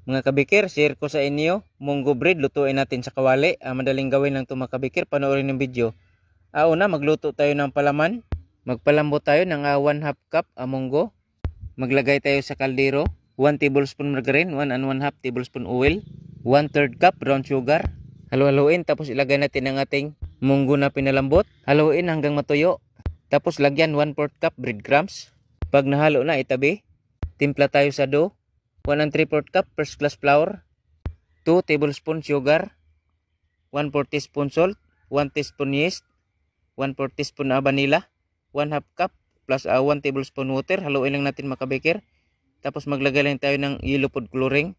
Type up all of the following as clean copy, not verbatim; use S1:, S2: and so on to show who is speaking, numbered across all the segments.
S1: Mga kabikir, share ko sa inyo, munggo bread, lutuin natin sa kawali. Madaling gawin lang ito mga kabikir, panoorin ng video. Una, magluto tayo ng palaman. Magpalambot tayo ng 1/2 cup munggo. Maglagay tayo sa kaldero, 1 tablespoon margarine, 1 and 1/2 tablespoon oil, 1/3 cup brown sugar. Halu-haluin, tapos ilagay natin ang ating munggo na pinalambot. Haluin hanggang matuyo. Tapos lagyan 1/4 cup breadcrumbs. Pag nahalo na, itabi. Timpla tayo sa dough. 1 and 3/4 cup first class flour, 2 tablespoon sugar, 1/4 teaspoon salt, 1 teaspoon yeast, 1/4 teaspoon vanilla, 1/2 cup plus 1 tablespoon water. Haluin lang natin mga kabikir. Tapos maglagay lang tayo ng yellow food coloring,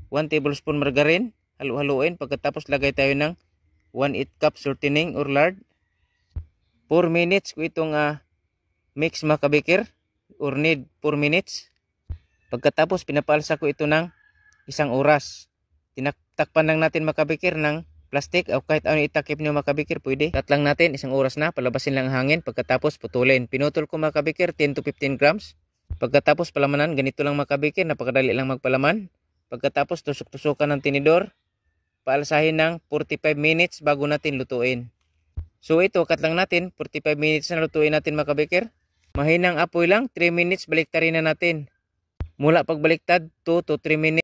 S1: 1 tablespoon margarine. Halu-haluin. Pagkatapos lagay tayo ng 1/8 cup shortening or lard. 4 minutes ko itong mix mga kabikir, or need 4 minutes. Pagkatapos pinapaalsa ko ito ng 1 oras. Tinakpan lang natin mga kabikir ng plastic o kahit ano itakip nyo mga kabikir, pwede. Cut lang natin 1 oras na, palabasin lang ang hangin. Pagkatapos putulin. Pinutol ko mga kabikir 10 to 15 grams. Pagkatapos palamanan, ganito lang mga kabikir, napakadali lang magpalaman. Pagkatapos tusok-tusukan ng tinidor. Paalsahin ng 45 minutes bago natin lutuin. So ito, cut lang natin, 45 minutes na lutuin natin mga kabikir. Mahinang apoy lang, 3 minutes baliktarin na natin. Mula pagbaliktad, 2 to 3 minutes.